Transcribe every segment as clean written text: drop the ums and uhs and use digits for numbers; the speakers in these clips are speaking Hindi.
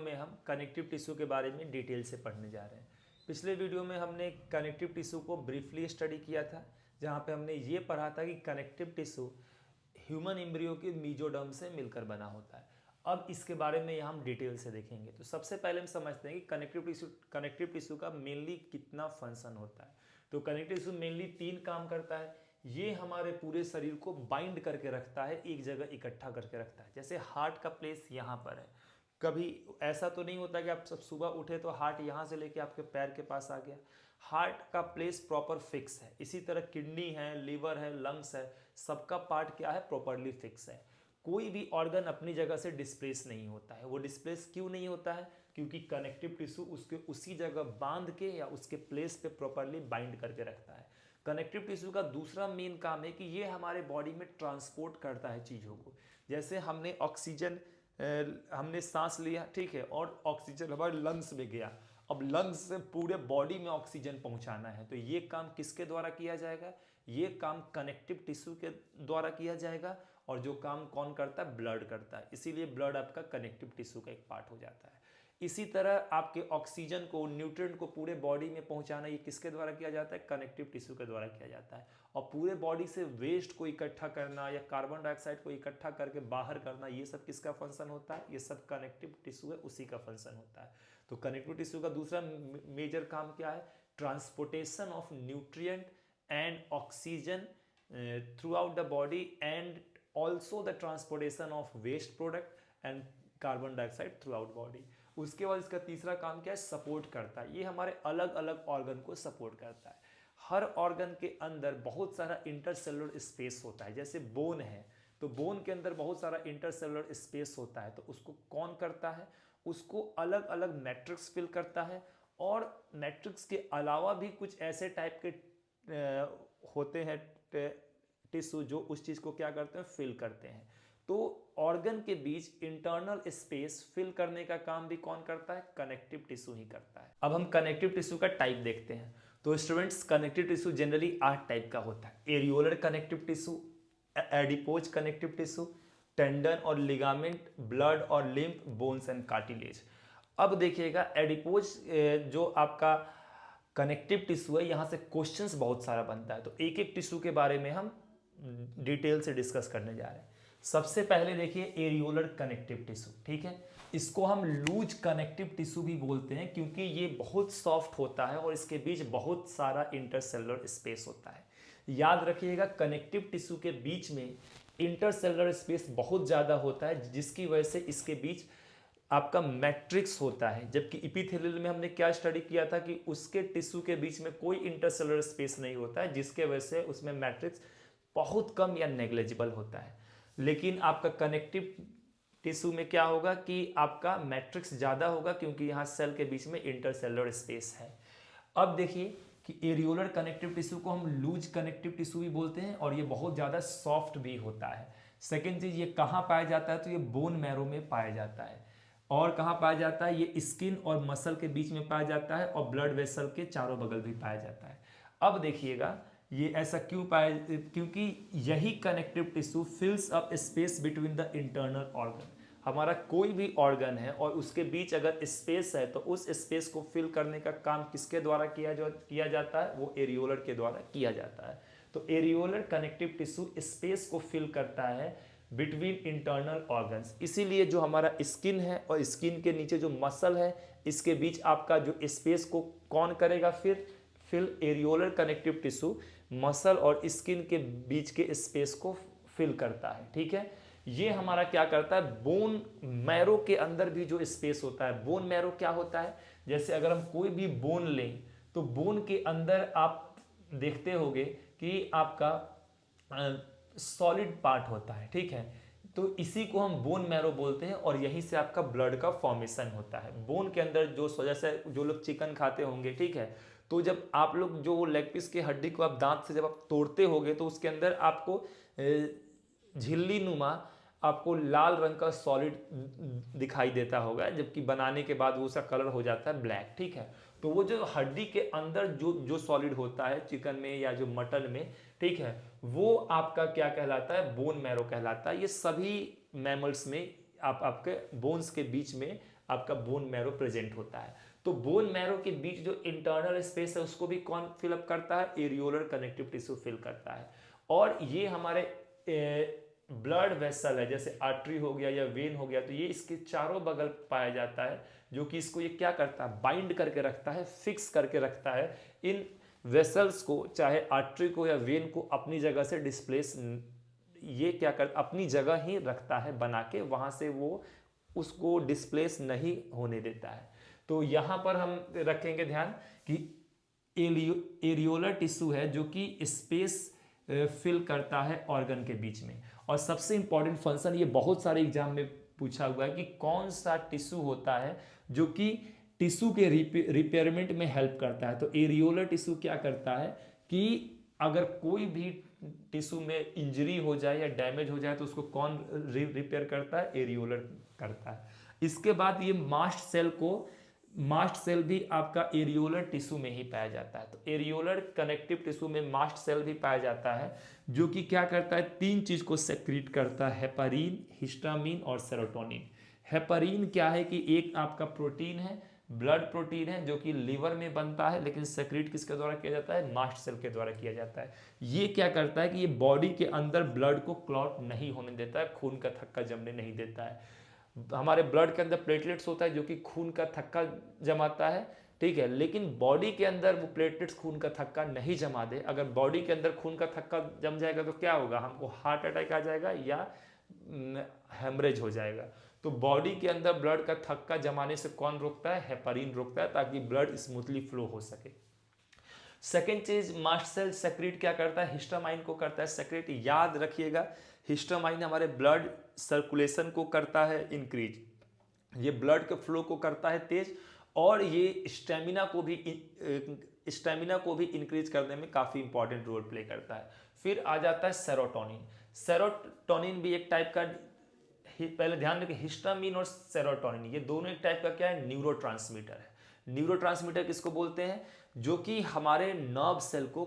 में हम कनेक्टिव टिश्यू के बारे में डिटेल से पढ़ने जा रहे हैं। पिछले वीडियो में हमने कनेक्टिव टिश्यू को ब्रीफली स्टडी किया था, जहाँ पे हमने ये पढ़ा था कि कनेक्टिव टिश्यू ह्यूमन एम्ब्रियो के मीजोडर्म से मिलकर बना होता है। अब इसके बारे में यहाँ हम डिटेल से देखेंगे। तो सबसे पहले हम समझते हैं कि कनेक्टिव टिश्यू का मेनली कितना फंक्शन होता है। तो कनेक्टिव टिश्यू मेनली 3 काम करता है। ये हमारे पूरे शरीर को बाइंड करके रखता है, एक जगह इकट्ठा करके रखता है। जैसे हार्ट का प्लेस यहाँ पर है, कभी ऐसा तो नहीं होता कि आप सब सुबह उठे तो हार्ट यहाँ से लेके आपके पैर के पास आ गया। हार्ट का प्लेस प्रॉपर फिक्स है। इसी तरह किडनी है, लीवर है, लंग्स है, सबका पार्ट क्या है, प्रॉपरली फिक्स है। कोई भी ऑर्गन अपनी जगह से डिस्प्लेस नहीं होता है। वो डिस्प्लेस क्यों नहीं होता है? क्योंकि कनेक्टिव टिश्यू उसके उसी जगह बांध के या उसके प्लेस पे प्रॉपरली बाइंड करके रखता है। कनेक्टिव टिश्यू का दूसरा मेन काम है कि ये हमारे बॉडी में ट्रांसपोर्ट करता है चीज़ों को। जैसे हमने सांस लिया, ठीक है, और ऑक्सीजन हमारे लंग्स में गया। अब लंग्स से पूरे बॉडी में ऑक्सीजन पहुंचाना है, तो ये काम किसके द्वारा किया जाएगा? ये काम कनेक्टिव टिश्यू के द्वारा किया जाएगा। और जो काम कौन करता है? ब्लड करता है। इसीलिए ब्लड आपका कनेक्टिव टिश्यू का एक पार्ट हो जाता है। इसी तरह आपके ऑक्सीजन को, न्यूट्रिएंट को पूरे बॉडी में पहुंचाना, ये किसके द्वारा किया जाता है? कनेक्टिव टिश्यू के द्वारा किया जाता है। और पूरे बॉडी से वेस्ट को इकट्ठा करना या कार्बन डाइऑक्साइड को इकट्ठा करके बाहर करना, ये सब किसका फंक्शन होता है? ये सब कनेक्टिव टिश्यू है, उसी का फंक्शन होता है। तो कनेक्टिव टिश्यू का दूसरा मेजर काम क्या है? Transportation of nutrient and oxygen throughout the body and also the transportation of waste product and carbon dioxide throughout body. उसके बाद इसका तीसरा काम क्या है? सपोर्ट करता है। ये हमारे अलग अलग ऑर्गन को सपोर्ट करता है। हर ऑर्गन के अंदर बहुत सारा इंटरसेलुलर स्पेस होता है। जैसे बोन है, तो बोन के अंदर बहुत सारा इंटरसेलुलर स्पेस होता है। तो उसको कौन करता है? उसको अलग अलग मैट्रिक्स फिल करता है। और मैट्रिक्स के अलावा भी कुछ ऐसे टाइप के होते हैं टिश्यू जो उस चीज़ को क्या करते हैं? फिल करते हैं। तो ऑर्गन के बीच इंटरनल स्पेस फिल करने का काम भी कौन करता है? कनेक्टिव टिश्यू ही करता है। अब हम कनेक्टिव टिश्यू का टाइप देखते हैं। तो students, connective tissue generally 8 type का होता है। Areolar connective tissue, adipose connective tissue, tendon और लिगामेंट, ब्लड और लिम्फ, बोन्स एंड कार्टिलेज। अब देखिएगा, एडिपोज जो आपका कनेक्टिव टिश्यू है, यहाँ से क्वेश्चंस बहुत सारा बनता है। तो एक एक टिश्यू के बारे में हम डिटेल से डिस्कस करने जा रहे हैं। सबसे पहले देखिए एरियोलर कनेक्टिव टिश्यू, ठीक है। इसको हम लूज कनेक्टिव टिश्यू भी बोलते हैं, क्योंकि ये बहुत सॉफ्ट होता है और इसके बीच बहुत सारा इंटरसेलुलर स्पेस होता है। याद रखिएगा, कनेक्टिव टिश्यू के बीच में इंटरसेलुलर स्पेस बहुत ज़्यादा होता है, जिसकी वजह से इसके बीच आपका मैट्रिक्स होता है। जबकि इपिथेलियल में हमने क्या स्टडी किया था कि उसके टिश्यू के बीच में कोई इंटरसेलुलर स्पेस नहीं होता है, जिसके वजह से उसमें मैट्रिक्स बहुत कम या नेग्लिजिबल होता है। लेकिन आपका कनेक्टिव टिश्यू में क्या होगा कि आपका मैट्रिक्स ज़्यादा होगा, क्योंकि यहाँ सेल के बीच में इंटरसेलुलर स्पेस है। अब देखिए कि एरियोलर कनेक्टिव टिश्यू को हम लूज कनेक्टिव टिश्यू भी बोलते हैं, और ये बहुत ज़्यादा सॉफ्ट भी होता है। सेकेंड चीज़, ये कहाँ पाया जाता है? तो ये बोन मैरो में पाया जाता है। और कहाँ पाया जाता है? ये स्किन और मसल के बीच में पाया जाता है, और ब्लड वेसल के चारों बगल भी पाया जाता है। अब देखिएगा, ये ऐसा क्यों पाया? क्योंकि यही connective tissue फिल्स up space between the internal organ. हमारा कोई भी ऑर्गन है और उसके बीच अगर स्पेस है, तो उस स्पेस को फिल करने का काम किसके द्वारा किया जाता है? वो एरियोलर के द्वारा किया जाता है। तो एरियोलर कनेक्टिव टिश्यू स्पेस को फिल करता है बिटवीन इंटरनल ऑर्गन्स। इसीलिए जो हमारा स्किन है और स्किन के नीचे जो मसल है, इसके बीच आपका जो स्पेस को कौन करेगा? Fill areolar connective tissue muscle और स्किन के बीच के स्पेस को फिल करता है, ठीक है। ये हमारा क्या करता है? बोन मैरो के अंदर भी जो स्पेस होता है, बोन मैरो क्या होता है? जैसे अगर हम कोई भी बोन लें, तो बोन के अंदर आप देखते होंगे कि आपका सॉलिड पार्ट होता है, ठीक है। तो इसी को हम बोन मैरो बोलते हैं, और यहीं से आपका ब्लड का फॉर्मेशन होता है। बोन के अंदर जो, जैसे जो लोग चिकन खाते होंगे, ठीक है, तो जब आप लोग जो लेग पीस की हड्डी को आप दांत से जब आप तोड़ते होगे, तो उसके अंदर आपको झिल्ली नुमा आपको लाल रंग का सॉलिड दिखाई देता होगा, जबकि बनाने के बाद वो उसका कलर हो जाता है ब्लैक, ठीक है। तो वो जो हड्डी के अंदर जो सॉलिड होता है चिकन में या जो मटन में, ठीक है, वो आपका क्या कहलाता है? बोन मैरो कहलाता है। ये सभी मैमल्स में आपके बोन्स के बीच में आपका बोन मैरो प्रेजेंट होता है। तो बोन मैरो के बीच जो इंटरनल स्पेस है उसको भी कौन फिलअप करता है, एरियोलर कनेक्टिव टिश्यू फिल करता है। और ये हमारे ब्लड वेसल है, जैसे आर्टरी हो गया या वेन हो गया, तो ये इसके चारों बगल पाया जाता है, जो कि इसको ये क्या करता है, बाइंड करके रखता है, फिक्स करके रखता है इन वेसल्स को, चाहे आर्टरी को या वेन को अपनी जगह से डिस्प्लेस, ये क्या कर अपनी जगह ही रखता है बना के, वहां से वो उसको डिस्प्लेस नहीं होने देता है। तो यहां पर हम रखेंगे ध्यान कि एरियोलर टिश्यू है जो कि स्पेस फिल करता है ऑर्गन के बीच में। और सबसे इंपॉर्टेंट फंक्शन, ये बहुत सारे एग्जाम में पूछा हुआ है कि कौन सा टिश्यू होता है जो कि टिश्यू के रिपेयरमेंट में हेल्प करता है। तो एरियोलर टिश्यू क्या करता है कि अगर कोई भी टिश्यू में इंजरी हो जाए या डैमेज हो जाए तो उसको कौन रिपेयर करता है, एरियोलर करता है। इसके बाद ये मास्ट सेल भी आपका एरियोलर टिश्यू में ही पाया जाता है। तो एरियोलर कनेक्टिव टिश्यू में मास्ट सेल भी पाया जाता है, जो कि क्या करता है, तीन चीज को सेक्रीट करता है, हेपारिन, हिस्टामिन और सेरोटोनिन। हेपारिन क्या है कि एक आपका प्रोटीन है, ब्लड प्रोटीन है, जो कि लीवर में बनता है, लेकिन सेक्रीट किसके द्वारा किया जाता है, मास्ट सेल के द्वारा किया जाता है। ये क्या करता है कि ये बॉडी के अंदर ब्लड को क्लॉट नहीं होने देता है, खून का थक्का जमने नहीं देता है। हमारे ब्लड के अंदर प्लेटलेट्स होता है जो कि खून का थक्का जमाता है, ठीक है, लेकिन बॉडी के अंदर वो प्लेटलेट्स खून का थक्का नहीं जमा दे। अगर बॉडी के अंदर खून का थक्का जम जाएगा तो क्या होगा, हमको हार्ट अटैक आ जाएगा या हेमरेज हो जाएगा। तो बॉडी के अंदर ब्लड का थक्का जमाने से कौन रोकता है, हेपारिन रोकता है, ताकि ब्लड स्मूथली फ्लो हो सके। सेकेंड चीज, मास्ट सेल सेक्रेट क्या करता है, हिस्टामाइन को करता है सेक्रेट। याद रखिएगा, हिस्टामाइन हमारे ब्लड सर्कुलेशन को करता है इंक्रीज, ये ब्लड के फ्लो को करता है तेज, और ये स्टेमिना को भी इंक्रीज करने में काफी इंपॉर्टेंट रोल प्ले करता है। फिर आ जाता है सेरोटोनिन। सेरोटोनिन भी एक टाइप का, पहले ध्यान रखिए, हिस्टामिन और सेरोटोनिन ये दोनों एक टाइप का क्या है, न्यूरोट्रांसमीटर है। न्यूरोट्रांसमीटर किसको बोलते हैं, जो कि हमारे नर्व सेल को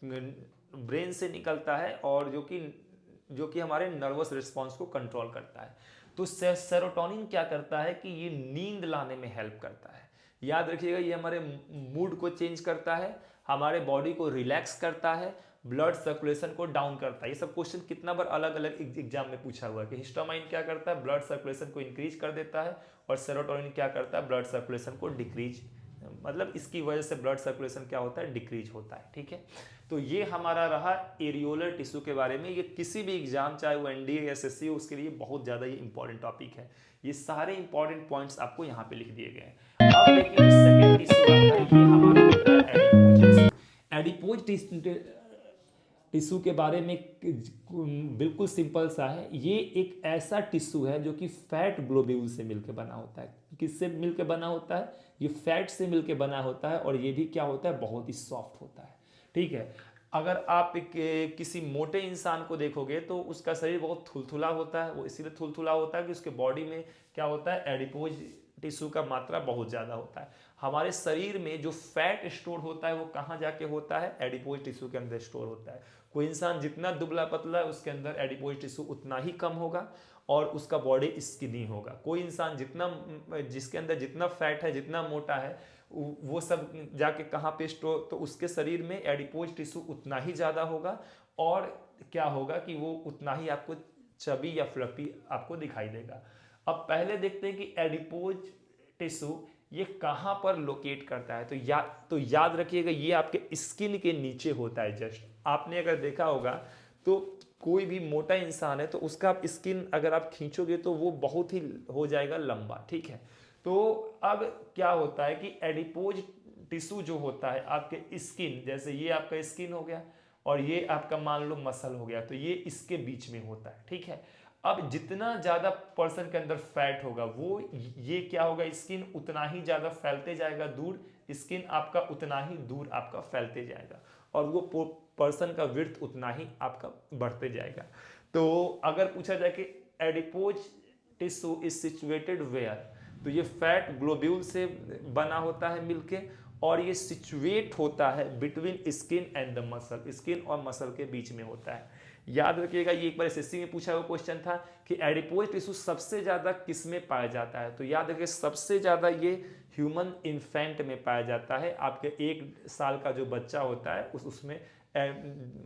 ब्रेन से निकलता है और जो कि हमारे नर्वस रिस्पॉन्स को कंट्रोल करता है। तो सेरोटोनिन क्या करता है कि ये नींद लाने में हेल्प करता है। याद रखिएगा, ये हमारे मूड को चेंज करता है, हमारे बॉडी को रिलैक्स करता है, ब्लड सर्कुलेशन को डाउन करता है। ये सब क्वेश्चन कितना बार अलग अलग एग्जाम में पूछा हुआ है कि हिस्टामाइन क्या करता है, ब्लड सर्कुलेशन को इंक्रीज कर देता है, और सेरोटोनिन क्या करता है, ब्लड सर्कुलेशन को डिक्रीज, मतलब इसकी वजह से ब्लड सर्कुलेशन क्या होता है, डिक्रीज होता है। ठीक है, तो ये हमारा रहा एरियोलर टिश्यू के बारे में। ये किसी भी एग्जाम, चाहे वो एनडीए या एसएससी हो, उसके लिए बहुत ज़्यादा ये इंपॉर्टेंट टॉपिक है। ये सारे इंपॉर्टेंट पॉइंट्स आपको यहाँ पे लिख दिए गए हैं। अब देखिए सेकंड टिश्यू आता है, ये हमारा होता है एडिपोज। एडिपोज टिश्यू के बारे में बिल्कुल सिंपल सा है। ये एक ऐसा टिश्यू है जो कि फैट ग्लोब्यूल से मिलकर बना होता है। किससे मिलकर बना होता है, ये फैट से मिलकर बना होता है, और ये भी क्या होता है, बहुत ही सॉफ्ट होता है। ठीक है, अगर आप किसी मोटे इंसान को देखोगे तो उसका शरीर बहुत थुलथुला होता है। वो इसीलिए थुलथुला होता है कि उसके बॉडी में क्या होता है, एडिपोज टिश्यू का मात्रा बहुत ज़्यादा होता है। हमारे शरीर में जो फैट स्टोर होता है वो कहाँ जाके होता है, एडिपोज टिश्यू के अंदर स्टोर होता है। कोई इंसान जितना दुबला पतला है उसके अंदर एडिपोज टिश्यू उतना ही कम होगा और उसका बॉडी स्किनी होगा। कोई इंसान जिसके अंदर जितना फैट है, जितना मोटा है, वो सब जाके कहाँ पे स्टोर, तो उसके शरीर में एडिपोज टिश्यू उतना ही ज़्यादा होगा, और क्या होगा कि वो उतना ही आपको चबी या फ्लफी आपको दिखाई देगा। अब पहले देखते हैं कि एडिपोज टिश्यू ये कहाँ पर लोकेट करता है। तो याद रखिएगा, ये आपके स्किन के नीचे होता है। जस्ट आपने अगर देखा होगा तो कोई भी मोटा इंसान है तो उसका आप स्किन अगर आप खींचोगे तो वो बहुत ही हो जाएगा लंबा। ठीक है, तो अब क्या होता है कि एडिपोज टिश्यू जो होता है आपके स्किन, जैसे ये आपका स्किन हो गया और ये आपका मान लो मसल हो गया, तो ये इसके बीच में होता है। ठीक है, अब जितना ज़्यादा पर्सन के अंदर फैट होगा वो ये क्या होगा, स्किन उतना ही ज़्यादा फैलते जाएगा दूर, स्किन आपका उतना ही दूर आपका फैलते जाएगा, और वो पर्सन का विड्थ उतना ही आपका बढ़ते जाएगा। तो अगर पूछा जाए कि adipose tissue is situated where, तो ये फैट ग्लोब्यूल से बना होता है मिलके, और ये सिचुएट होता है between skin and the muscle, skin और मसल के बीच में होता है। याद रखिएगा, ये एक बार एसएससी में पूछा हुआ क्वेश्चन था कि एडिपोज टिश्यू सबसे ज़्यादा किस में पाया जाता है, तो याद रखिए सबसे ज़्यादा ये ह्यूमन इन्फेंट में पाया जाता है। आपके 1 साल का जो बच्चा होता है उसमें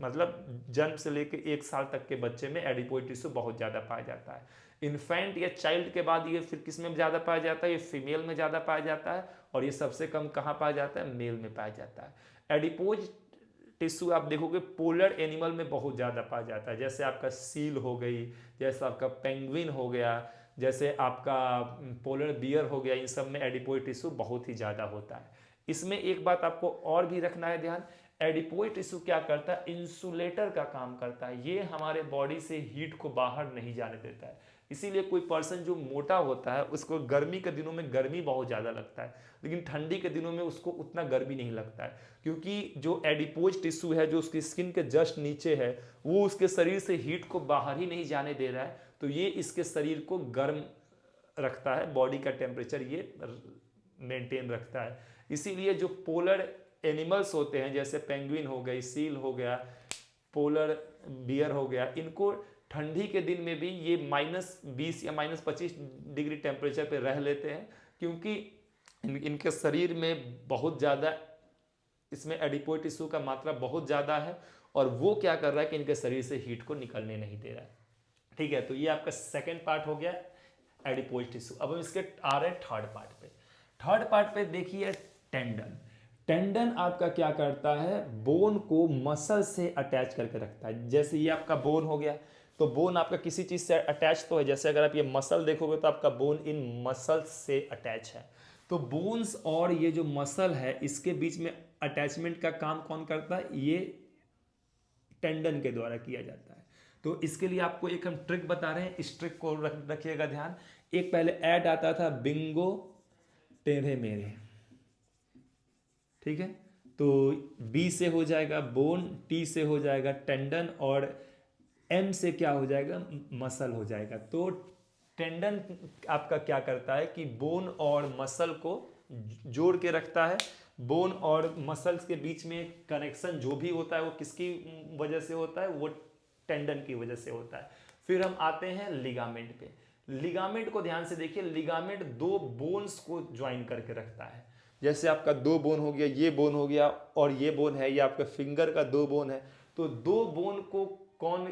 मतलब जन्म से लेकर 1 साल तक के बच्चे में एडिपोज टिश्यू बहुत ज़्यादा पाया जाता है। इन्फेंट या चाइल्ड के बाद ये फिर किस में ज़्यादा पाया जाता है, ये फीमेल में ज़्यादा पाया जाता है, और ये सबसे कम कहाँ पाया जाता है, मेल में पाया जाता है। एडिपोज टिश्यू आप देखोगे पोलर एनिमल में बहुत ज़्यादा पाया जाता है, जैसे आपका सील हो गई, जैसे आपका पेंगुइन हो गया, जैसे आपका पोलर बियर हो गया, इन सब में एडिपोज टिश्यू बहुत ही ज़्यादा होता है। इसमें एक बात आपको और भी रखना है ध्यान, एडिपोज टिश्यू क्या करता है, इंसुलेटर का काम करता है। ये हमारे बॉडी से हीट को बाहर नहीं जाने देता है। इसीलिए कोई पर्सन जो मोटा होता है उसको गर्मी के दिनों में गर्मी बहुत ज़्यादा लगता है, लेकिन ठंडी के दिनों में उसको उतना गर्मी नहीं लगता है, क्योंकि जो एडिपोज टिश्यू है जो उसकी स्किन के जस्ट नीचे है वो उसके शरीर से हीट को बाहर ही नहीं जाने दे रहा है, तो ये इसके शरीर को गर्म रखता है, बॉडी का टेम्परेचर ये मेंटेन रखता है। इसीलिए जो पोलर एनिमल्स होते हैं जैसे पेंगुइन हो गई, सील हो गया, पोलर बियर हो गया, इनको ठंडी के दिन में भी ये -20 या -25 डिग्री टेम्परेचर पे रह लेते हैं, क्योंकि इनके शरीर में बहुत ज़्यादा इसमें एडिपोज टिश्यू का मात्रा बहुत ज़्यादा है, और वो क्या कर रहा है कि इनके शरीर से हीट को निकलने नहीं दे रहा है। ठीक है, तो ये आपका सेकेंड पार्ट हो गया एडिपोज टिश्यू। अब हम इसके आ रहे हैं थर्ड पार्ट पे। थर्ड पार्ट पे देखिए टेंडन। टेंडन आपका क्या करता है, बोन को मसल से अटैच करके रखता है। जैसे ये आपका बोन हो गया, तो बोन आपका किसी चीज से अटैच तो है, जैसे अगर आप ये मसल देखोगे तो आपका बोन इन मसल से अटैच है। तो बोन्स और ये जो मसल है इसके बीच में अटैचमेंट का काम कौन करता है, ये टेंडन के द्वारा किया जाता है। तो इसके लिए आपको एक हम ट्रिक बता रहे हैं, इस ट्रिक को रखिएगा ध्यान। एक पहले ऐड आता था बिंगो टेढ़े मेढ़े, ठीक है, तो बी से हो जाएगा बोन, टी से हो जाएगा टेंडन, और एम से क्या हो जाएगा, मसल हो जाएगा। तो टेंडन आपका क्या करता है कि बोन और मसल को जोड़ के रखता है। बोन और मसल्स के बीच में कनेक्शन जो भी होता है वो किसकी वजह से होता है, वो टेंडन की वजह से होता है। फिर हम आते हैं लिगामेंट पे। लिगामेंट को ध्यान से देखिए, लिगामेंट 2 बोन्स को ज्वाइन करके रखता है। जैसे आपका 2 बोन हो गया, ये बोन हो गया, और ये बोन है, ये आपका फिंगर का 2 बोन है, तो 2 बोन को कौन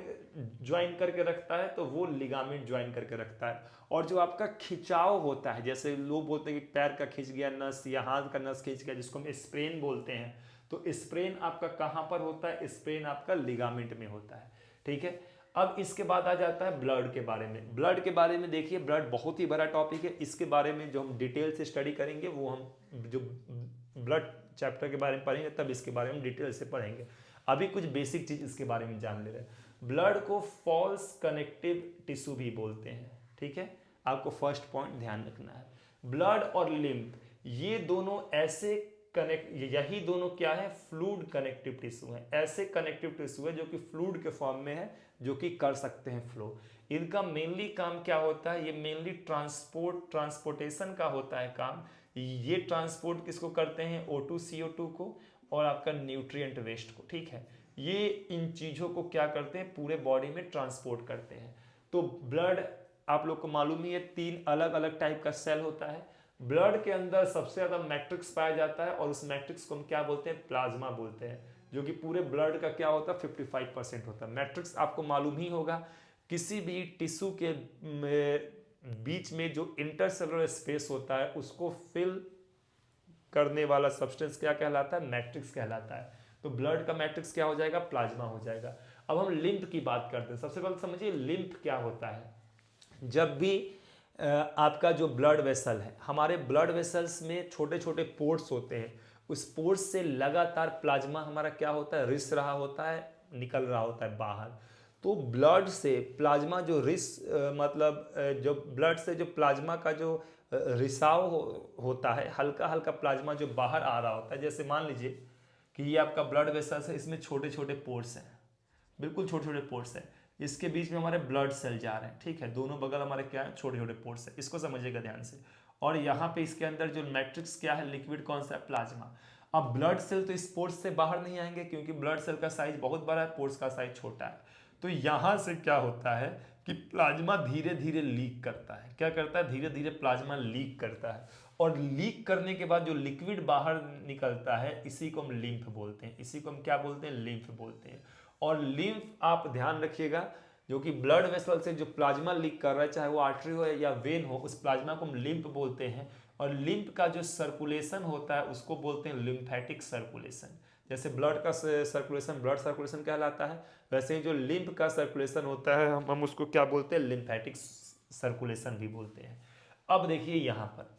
ज्वाइन करके रखता है, तो वो लिगामेंट ज्वाइन करके रखता है। और जो आपका खिंचाव होता है, जैसे लोग बोलते हैं कि पैर का खिंच गया नस या हाथ का नस खिंच गया, जिसको हम स्प्रेन बोलते हैं, तो स्प्रेन आपका कहाँ पर होता है, स्प्रेन आपका लिगामेंट में होता है। ठीक है, अब इसके बाद आ जाता है ब्लड के बारे में। ब्लड के बारे में देखिए, ब्लड बहुत ही बड़ा टॉपिक है, इसके बारे में जो हम डिटेल से स्टडी करेंगे वो हम जो ब्लड चैप्टर के बारे में पढ़ेंगे तब इसके बारे में डिटेल से पढ़ेंगे। अभी कुछ बेसिक चीज इसके बारे में जान ले रहे हैं। ब्लड को फॉल्स कनेक्टिव टिश्यू भी बोलते हैं, ठीक है, आपको फर्स्ट पॉइंट ध्यान रखना है। ब्लड और लिम्फ ये दोनों ऐसे यही दोनों क्या है, फ्लूइड कनेक्टिव टिश्यू है। ऐसे कनेक्टिव टिश्यू है जो कि फ्लूइड के फॉर्म में है, जो कि कर सकते हैं फ्लो। इनका मेनली काम क्या होता है, ये मेनली ट्रांसपोर्टेशन का होता है काम। ये ट्रांसपोर्ट किसको करते हैं, O2 CO2 को और आपका न्यूट्रिएंट वेस्ट को, ठीक है। ये इन चीज़ों को क्या करते हैं, पूरे बॉडी में ट्रांसपोर्ट करते हैं। तो ब्लड आप लोग को मालूम ही है 3 अलग अलग टाइप का सेल होता है। ब्लड के अंदर सबसे ज़्यादा मैट्रिक्स पाया जाता है, और उस मैट्रिक्स को हम क्या बोलते हैं, प्लाज्मा बोलते हैं, जो कि पूरे ब्लड का क्या होता है 55% होता है। मैट्रिक्स आपको मालूम ही होगा, किसी भी टिश्यू के बीच में जो इंटरसेलुलर स्पेस होता है उसको फिल करने वाला सब्सटेंस क्या कहलाता है, मैट्रिक्स कहलाता है। तो ब्लड का मैट्रिक्स क्या हो जाएगा, प्लाज्मा हो जाएगा। अब हम लिम्फ की बात करते हैं। सबसे पहले समझिए लिम्फ क्या होता है। जब भी आपका जो ब्लड वेसल है, हमारे ब्लड वेसल्स में छोटे छोटे पोर्ट्स होते हैं, उस पोर्ट्स से लगातार प्लाज्मा हमारा क्या होता है, रिस रहा होता है, निकल रहा होता है बाहर। तो ब्लड से प्लाज्मा जो मतलब जो ब्लड से जो प्लाज्मा का जो रिसाव होता है, हल्का हल्का प्लाज्मा जो बाहर आ रहा होता है। जैसे मान लीजिए कि ये आपका ब्लड वेसल्स है, इसमें छोटे छोटे पोर्ट्स हैं, बिल्कुल छोटे छोटे पोर्ट्स हैं, इसके बीच में हमारे ब्लड सेल जा रहे हैं, ठीक है, दोनों बगल हमारे क्या है, छोटे छोटे पोर्ट्स है, इसको समझिएगा ध्यान से। और यहाँ पे इसके अंदर जो मैट्रिक्स क्या है, लिक्विड कौन सा है, प्लाज्मा। अब ब्लड सेल तो इस पोर्ट्स से बाहर नहीं आएंगे, क्योंकि ब्लड सेल का साइज बहुत बड़ा है, पोर्ट्स का साइज छोटा है। तो यहाँ से क्या होता है कि प्लाज्मा धीरे धीरे लीक करता है। क्या करता है? धीरे धीरे प्लाज्मा लीक करता है, और लीक करने के बाद जो लिक्विड बाहर निकलता है इसी को हम लिम्फ बोलते हैं। इसी को हम क्या बोलते हैं? लिम्फ बोलते हैं। और लिम्फ आप ध्यान रखिएगा, जो कि ब्लड वेसल से जो प्लाज्मा लीक कर रहा है, चाहे वो आर्टरी हो या वेन हो, उस प्लाज्मा को हम लिम्फ बोलते हैं। और लिम्फ का जो सर्कुलेशन होता है उसको बोलते हैं लिम्फेटिक सर्कुलेशन। जैसे ब्लड का सर्कुलेशन ब्लड सर्कुलेशन कहलाता है, वैसे ही जो लिम्फ का सर्कुलेशन होता है हम उसको क्या बोलते हैं? लिम्फेटिक सर्कुलेशन भी बोलते हैं। अब देखिए यहाँ पर,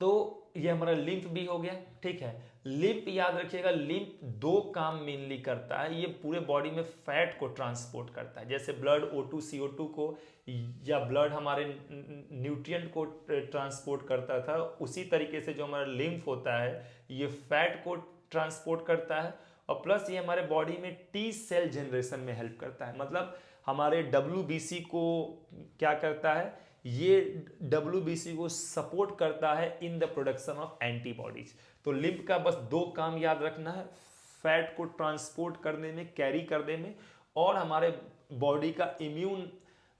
तो ये हमारा लिम्फ भी हो गया, ठीक है। लिम्फ याद रखिएगा, लिम्फ दो काम मेनली करता है। ये पूरे बॉडी में फैट को ट्रांसपोर्ट करता है, जैसे ब्लड O2 CO2 को या ब्लड हमारे न्यूट्रिएंट को ट्रांसपोर्ट करता था, उसी तरीके से जो हमारा लिम्फ होता है ये फैट को ट्रांसपोर्ट करता है। और प्लस ये हमारे बॉडी में टी सेल जनरेशन में हेल्प करता है। मतलब हमारे WBC को क्या करता है? ये WBC को सपोर्ट करता है in the production of antibodies. तो लिम्फ का बस दो काम याद रखना है, फैट को ट्रांसपोर्ट करने में, कैरी करने में, और हमारे बॉडी का इम्यून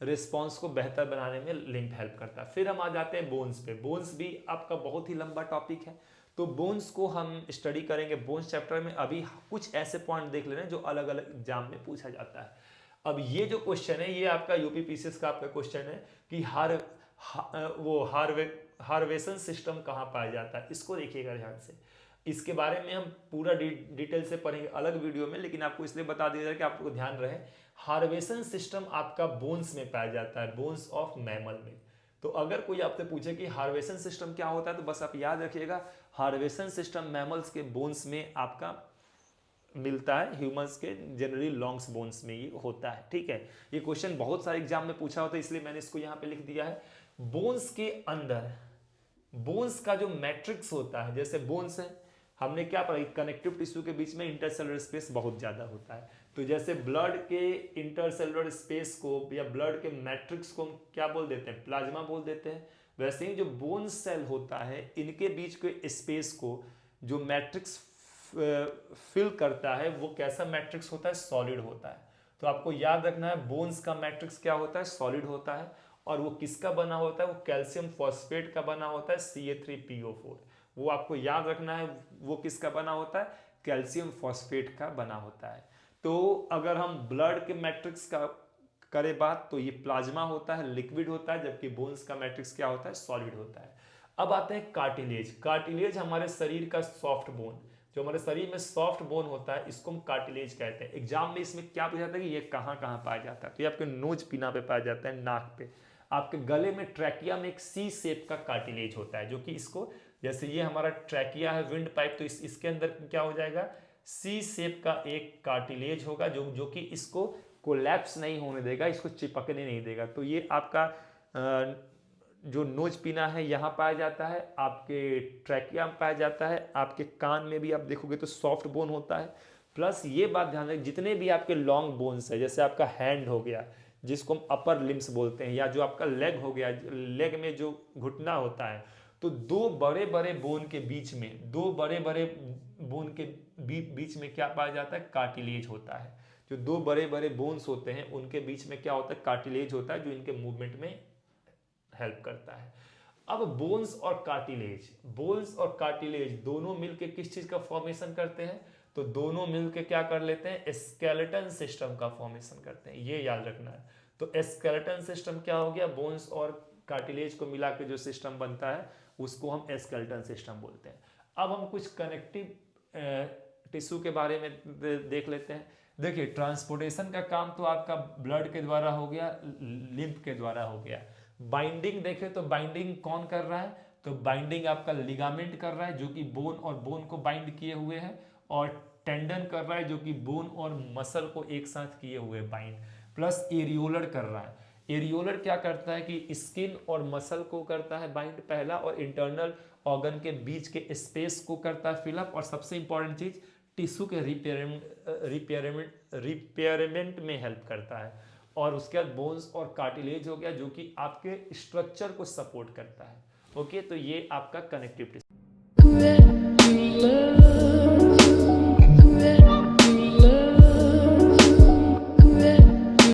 रिस्पॉन्स को बेहतर बनाने में लिम्फ हेल्प करता है। फिर हम आ जाते हैं बोन्स पे। बोन्स भी आपका बहुत ही लंबा टॉपिक है, तो बोन्स को हम स्टडी करेंगे बोन्स चैप्टर में। अभी कुछ ऐसे पॉइंट देख लेना जो अलग अलग एग्जाम में पूछा जाता है। अब ये जो क्वेश्चन है ये आपका यूपीपीसीएस का आपका क्वेश्चन है कि हार्वेशन सिस्टम कहाँ पाया जाता है। इसको देखिएगा ध्यान से, इसके बारे में हम पूरा डिटेल से पढ़ेंगे अलग वीडियो में, लेकिन आपको इसलिए बता दिया जाए कि आपको ध्यान रहे। हार्वेशन सिस्टम आपका बोन्स में पाया जाता है, बोन्स ऑफ मैमल में। तो अगर कोई आपसे पूछे कि हार्वेशन सिस्टम क्या होता है, तो बस आप याद रखिएगा हार्वेशन सिस्टम मैमल्स के बोन्स में आपका मिलता है, ह्यूमंस के जनरली लॉन्ग्स बोन्स में ये होता है, ठीक है। ये क्वेश्चन बहुत सारे एग्जाम में पूछा होता है, इसलिए मैंने इसको यहाँ पे लिख दिया है। बोन्स के अंदर बोन्स का जो मैट्रिक्स होता है, जैसे बोन्स है, हमने क्या पढ़ा? कनेक्टिव टिश्यू के बीच में इंटरसेलुलर स्पेस बहुत ज्यादा होता है। तो जैसे ब्लड के इंटरसेलुलर स्पेस को या ब्लड के मैट्रिक्स को हम क्या बोल देते हैं? प्लाज्मा बोल देते हैं। वैसे ही जो बोन सेल होता है, इनके बीच के स्पेस को जो मैट्रिक्स फिल करता है, वो कैसा मैट्रिक्स होता है? सॉलिड होता है। तो आपको याद रखना है बोन्स का मैट्रिक्स क्या होता है? सॉलिड होता है। और वो किसका बना होता है? वो कैल्शियम फॉस्फेट का बना होता है, Ca3PO4। वो आपको याद रखना है, वो किसका बना होता है? कैल्शियम फॉस्फेट का बना होता है। तो अगर हम ब्लड के मैट्रिक्स का करें बात, तो ये प्लाज्मा होता है, लिक्विड होता है, जबकि बोन्स का मैट्रिक्स क्या होता है? सॉलिड होता है। अब आते हैं कार्टिलेज। कार्टिलेज हमारे शरीर का सॉफ्ट बोन, जो हमारे शरीर में सॉफ्ट बोन होता है, इसको हम कार्टिलेज कहते हैं। एग्जाम में इसमें क्या पूछा जाता है कि ये कहाँ कहाँ पाया जाता है? तो ये आपके नोज पिना पे पाया जाता है, नाक पे। आपके गले में ट्रैकिया में एक सी शेप का कार्टिलेज होता है, जो कि इसको, जैसे ये हमारा ट्रैकिया है, विंड पाइप, तो इसके अंदर क्या हो जाएगा? सी शेप का एक कार्टिलेज होगा, जो कि इसको कोलैप्स नहीं होने देगा, इसको चिपकने नहीं देगा। तो ये आपका जो नोज पिना है यहाँ पाया जाता है, आपके ट्रैकिया में पाया जाता है, आपके कान में भी आप देखोगे तो सॉफ्ट बोन होता है। प्लस ये बात ध्यान रखें, जितने भी आपके लॉन्ग बोन्स है, जैसे आपका हैंड हो गया जिसको हम अपर लिम्स बोलते हैं, या जो आपका लेग हो गया, लेग में जो घुटना होता है, तो दो बड़े बड़े बोन के बीच में, दो बड़े बड़े बोन के बीच में क्या पाया जाता है? कार्टिलेज होता है। जो दो बड़े बड़े बोन्स होते हैं उनके बीच में क्या होता है? कार्टिलेज होता है, जो इनके मूवमेंट में हेल्प करता है। अब बोन्स और कार्टिलेज दोनों मिलकर किस चीज का फॉर्मेशन करते हैं? तो दोनों मिलकर क्या कर लेते हैं? स्केलेटन सिस्टम का फॉर्मेशन करते हैं, ये याद रखना है। तो स्केलेटन सिस्टम क्या हो गया? बोन्स और कार्टिलेज को मिला के जो सिस्टम बनता है उसको हम स्केलेटन सिस्टम बोलते हैं। अब हम कुछ कनेक्टिव टिश्यू के बारे में देख लेते हैं। देखिए, ट्रांसपोर्टेशन का काम तो आपका ब्लड के द्वारा हो गया, लिम्फ के द्वारा हो गया। बाइंडिंग देखें तो बाइंडिंग कौन कर रहा है? तो बाइंडिंग आपका लिगामेंट कर रहा है, जो कि बोन और बोन को बाइंड किए हुए है, और टेंडन कर रहा है, जो कि बोन और मसल को एक साथ किए हुए बाइंड। प्लस एरियोलर कर रहा है। एरियोलर क्या करता है कि स्किन और मसल को करता है बाइंड पहला, और इंटरनल ऑर्गन के बीच के स्पेस को करता है फिलअप, और सबसे इंपॉर्टेंट चीज टिश्यू के रिपेयरमेंट में हेल्प करता है। और उसके बाद बोन्स और कार्टिलेज हो गया, जो कि आपके स्ट्रक्चर को सपोर्ट करता है। ओके, तो ये आपका कनेक्टिव टिश्यू।